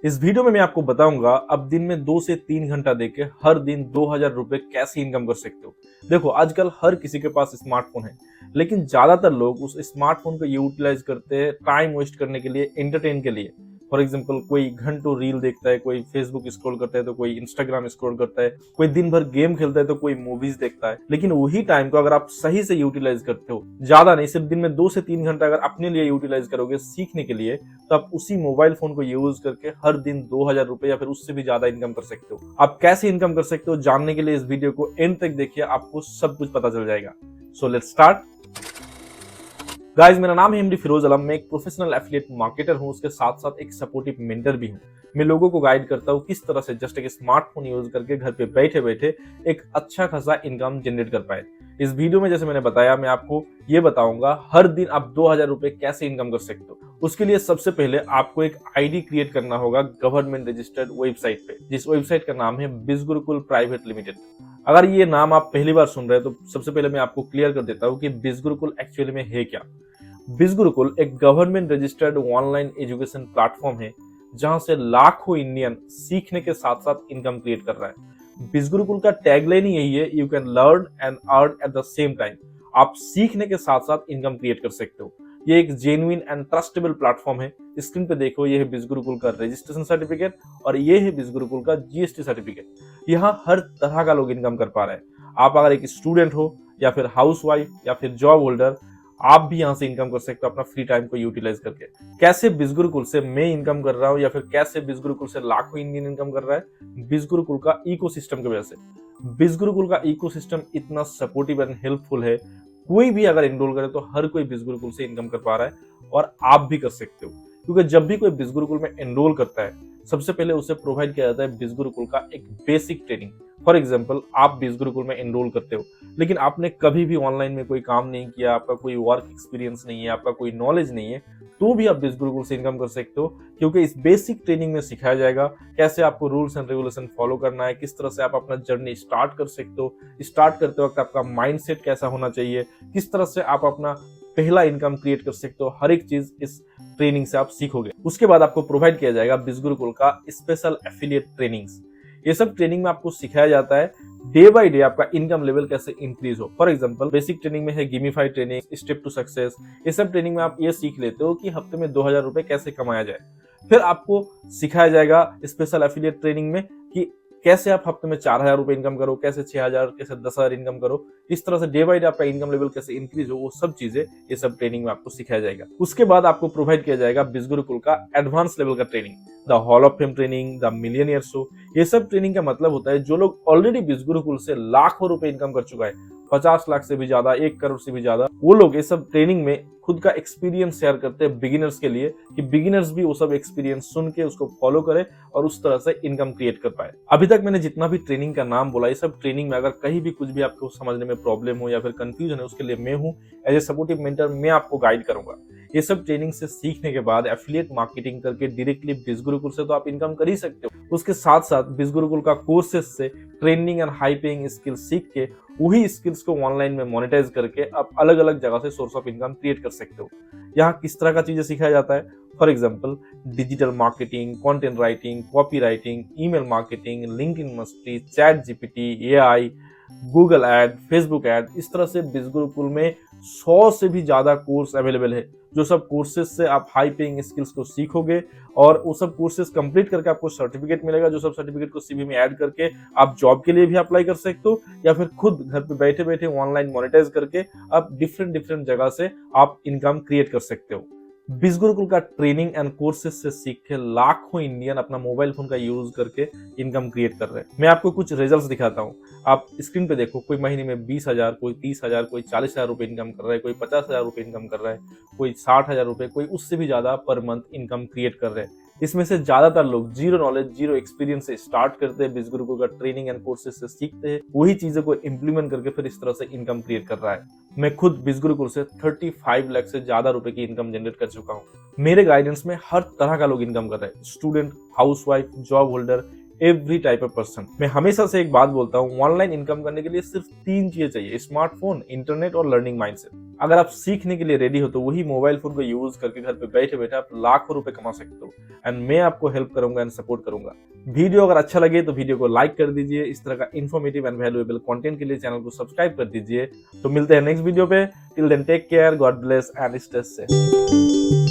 इस वीडियो में मैं आपको बताऊंगा अब दिन में 2 से 3 घंटा देके हर दिन 2000 रुपए कैसे इनकम कर सकते हो। देखो आजकल हर किसी के पास स्मार्टफोन है, लेकिन ज्यादातर लोग उस स्मार्टफोन को यूटिलाइज करते हैं टाइम वेस्ट करने के लिए, एंटरटेन के लिए। फॉर एग्जाम्पल कोई घंटों रील देखता है, कोई फेसबुक स्क्रॉल करता है तो कोई इंस्टाग्राम स्क्रॉल करता है, कोई दिन भर गेम खेलता है तो कोई मूवीज देखता है। लेकिन वही टाइम को अगर आप सही से यूटिलाइज करते हो, ज्यादा नहीं सिर्फ दिन में 2 से 3 घंटा अगर अपने लिए यूटिलाइज करोगे सीखने के लिए, तो आप उसी मोबाइल फोन को यूज करके हर दिन 2000 रुपए या फिर उससे भी ज्यादा इनकम कर सकते हो। आप कैसे इनकम कर सकते हो जानने के लिए इस वीडियो को एंड तक देखिए, आपको सब कुछ पता चल जाएगा। So let's start. गाइस, मेरा नाम है एमडी फिरोज आलम। मैं एक प्रोफेशनल एफिलिएट मार्केटर हूं, उसके साथ साथ एक सपोर्टिव मेंटर भी हूं। मैं लोगों को गाइड करता हूं किस तरह से जस्ट एक स्मार्टफोन यूज करके घर पे बैठे बैठे एक अच्छा खासा इनकम जनरेट कर पाए। इस वीडियो में जैसे मैंने बताया, मैं आपको ये बताऊंगा हर दिन आप 2000 रुपए कैसे इनकम कर सकते हो। उसके लिए सबसे पहले आपको एक आईडी क्रिएट करना होगा गवर्नमेंट रजिस्टर्ड वेबसाइट पे, जिस वेबसाइट का नाम है बिजगुरुकुल प्राइवेट लिमिटेड। अगर ये नाम आप पहली बार सुन रहे हैं तो सबसे पहले मैं आपको क्लियर कर देता हूँ कि बिजगुरुकुल एक्चुअली में है क्या। बिजगुरुकुल एक government registered online education platform है, जहां से लाखों इंडियन सीखने के साथ साथ इनकम क्रिएट कर रहा है। बिजगुरुकुल का टैगलाइन यही है, you can learn and earn at the same time. आप सीखने के साथ साथ इनकम क्रिएट कर सकते हो। ये एक जेन्युइन एंड ट्रस्टेबल प्लेटफॉर्म है। स्क्रीन पे देखो, ये है बिजगुरुकुल का रजिस्ट्रेशन सर्टिफिकेट और ये है बिजगुरुकुल का जीएसटी सर्टिफिकेट। यहाँ हर तरह का लोग इनकम कर पा रहे हैं। आप अगर एक स्टूडेंट हो या फिर हाउसवाइफ या फिर जॉब होल्डर, आप भी यहाँ से इनकम कर सकते हो अपना फ्री टाइम को यूटिलाइज करके। कैसे बिजगुरुकुल से मैं इनकम कर रहा हूँ या फिर कैसे बिजगुरुकुल से लाखों इंडियन इनकम कर रहा है, बिजगुरुकुल का इकोसिस्टम की वजह से। बिजगुरुकुल का इकोसिस्टम इतना सपोर्टिव एंड हेल्पफुल है, कोई भी अगर एनरोल करे तो हर कोई बिजगुरुकुल से इनकम कर पा रहा है और आप भी कर सकते हो। क्योंकि जब भी कोई बिजगुरुकुल में एनरोल करता है, सबसे पहले उसे प्रोवाइड किया जाता है बिजगुरुकुल का एक बेसिक ट्रेनिंग। फॉर एग्जाम्पल, आप बिजगुरुकुल में एनरोल करते हो, लेकिन आपने कभी भी ऑनलाइन में कोई काम नहीं किया, आपका कोई वर्क एक्सपीरियंस नहीं है, आपका कोई नॉलेज नहीं है, तो भी आप बिजगुरुकुल से इनकम कर सकते हो। क्योंकि इस बेसिक ट्रेनिंग में सिखाया जाएगा कैसे आपको रूल्स एंड रेगुलेशन फॉलो करना है, किस तरह से आप अपना जर्नी स्टार्ट कर सकते हो, स्टार्ट करते वक्त आपका माइंडसेट कैसा होना चाहिए, किस तरह से आप अपना पहला इनकम क्रिएट कर सकते हो। हर एक चीज इस ट्रेनिंग से आप सीखोगे। उसके बाद आपको प्रोवाइड किया जाएगा बिजगुरुकुल का स्पेशल एफिलिएट ट्रेनिंग्स। ये सब ट्रेनिंग में आपको सिखाया जाता है डे बाय डे आपका इनकम लेवल कैसे इंक्रीज हो। फॉर एग्जांपल, बेसिक ट्रेनिंग में है gamified training, step to success. ये सब ट्रेनिंग में आप ये सीख लेते हो कि हफ्ते में 2000 रुपए कैसे कमाया जाए। फिर आपको सिखाया जाएगा स्पेशल एफिलिएट ट्रेनिंग में कि कैसे आप हफ्ते में 4000 रुपए इनकम करो, कैसे 6000, कैसे 10,000 इनकम करो। इस तरह से डे बाय डे आपका इनकम लेवल कैसे इंक्रीज हो, वो सब चीजें ये सब ट्रेनिंग में आपको सिखाया जाएगा। उसके बाद आपको प्रोवाइड किया जाएगा बिजगुरुकुल का एडवांस लेवल का training, the hall of fame training, the millionaire show. ये सब ट्रेनिंग का मतलब होता है जो लोग ऑलरेडी बिजगुरुकुल से लाखों रुपए इनकम कर चुका है, 50 लाख से भी ज्यादा, 1 करोड़ से भी ज्यादा, वो लोग ये सब ट्रेनिंग में खुद का एक्सपीरियंस शेयर करते हैं बिगिनर्स के लिए, कि बिगिनर्स भी वो सब एक्सपीरियंस सुन के उसको फॉलो करे और उस तरह से इनकम क्रिएट कर पाए। अभी तक मैंने जितना भी ट्रेनिंग का नाम बोला, ये सब ट्रेनिंग में अगर कहीं भी कुछ भी आपको समझने में प्रॉब्लम हो या फिर कंफ्यूजन है, उसके लिए मैं हूं एज ए सपोर्टिव मेंटर, मैं आपको गाइड करूंगा। ये सब ट्रेनिंग से सीखने के बाद एफिलिएट मार्केटिंग करके डायरेक्टली बिजगुरुकुल से तो आप इनकम कर ही सकते हो। उसके साथ साथ बिजगुरुकुल का कोर्सेस से training and high paying skills सीख के वही स्किल्स को ऑनलाइन में मोनेटाइज करके आप अलग अलग जगह से सोर्स ऑफ इनकम क्रिएट कर सकते हो। यहाँ किस तरह का चीजें सिखाया जाता है, for example digital marketing, content writing, copy writing, email marketing, LinkedIn mastery, chat GPT, AI, Google ad, Facebook ad. इस तरह से बिजगुरुकुल में 100 से भी ज्यादा कोर्स अवेलेबल है, जो सब कोर्सेज से आप हाई पेइंग स्किल्स को सीखोगे और वो सब कोर्सेज कंप्लीट करके आपको सर्टिफिकेट मिलेगा, जो सब सर्टिफिकेट को सीवी में ऐड करके आप जॉब के लिए भी अप्लाई कर सकते हो या फिर खुद घर पे बैठे बैठे ऑनलाइन मोनेटाइज करके आप डिफरेंट जगह से आप इनकम क्रिएट कर सकते हो। बिजगुरुकुल का ट्रेनिंग एंड कोर्सेज से सीख के लाखों इंडियन अपना मोबाइल फोन का यूज करके इनकम क्रिएट कर रहे हैं। मैं आपको कुछ रिजल्ट्स दिखाता हूँ। आप स्क्रीन पे देखो, कोई महीने में 20,000, कोई 30,000, कोई 40,000 रुपए इनकम कर रहा है, कोई 50,000 रुपए इनकम कर रहा है, कोई 60,000 रुपए, कोई उससे भी ज्यादा पर मंथ इनकम क्रिएट कर रहे हैं। इसमें से ज्यादातर लोग जीरो नॉलेज, जीरो एक्सपीरियंस से स्टार्ट करते हैं, बिजगुरुकुल का ट्रेनिंग एंड कोर्सेज से सीखते हैं, वही चीजों को इंप्लीमेंट करके फिर इस तरह से इनकम क्रिएट कर रहा है। मैं खुद बिजगुरुकुल से 35 लाख से ज्यादा रुपए की इनकम जनरेट कर चुका हूँ। मेरे गाइडेंस में हर तरह का लोग इनकम कर रहे हैं, student, housewife, job holder, every type of person. मैं हमेशा से एक बात बोलता हूँ, ऑनलाइन इनकम करने के लिए सिर्फ 3 चीजें चाहिए, स्मार्टफोन, इंटरनेट और लर्निंग माइंडसेट। अगर आप सीखने के लिए रेडी हो तो वही मोबाइल फोन को यूज करके घर पे बैठे बैठे आप लाखों रुपए कमा सकते हो। एंड मैं आपको हेल्प करूंगा एंड सपोर्ट करूंगा। वीडियो अगर अच्छा लगे तो वीडियो को लाइक कर दीजिए। इस तरह का इन्फॉर्मेटिव एंड वैल्यूएबल कंटेंट के लिए चैनल को सब्सक्राइब कर दीजिए। तो मिलते हैं नेक्स्ट वीडियो पे। Till then take care, God bless and stay safe.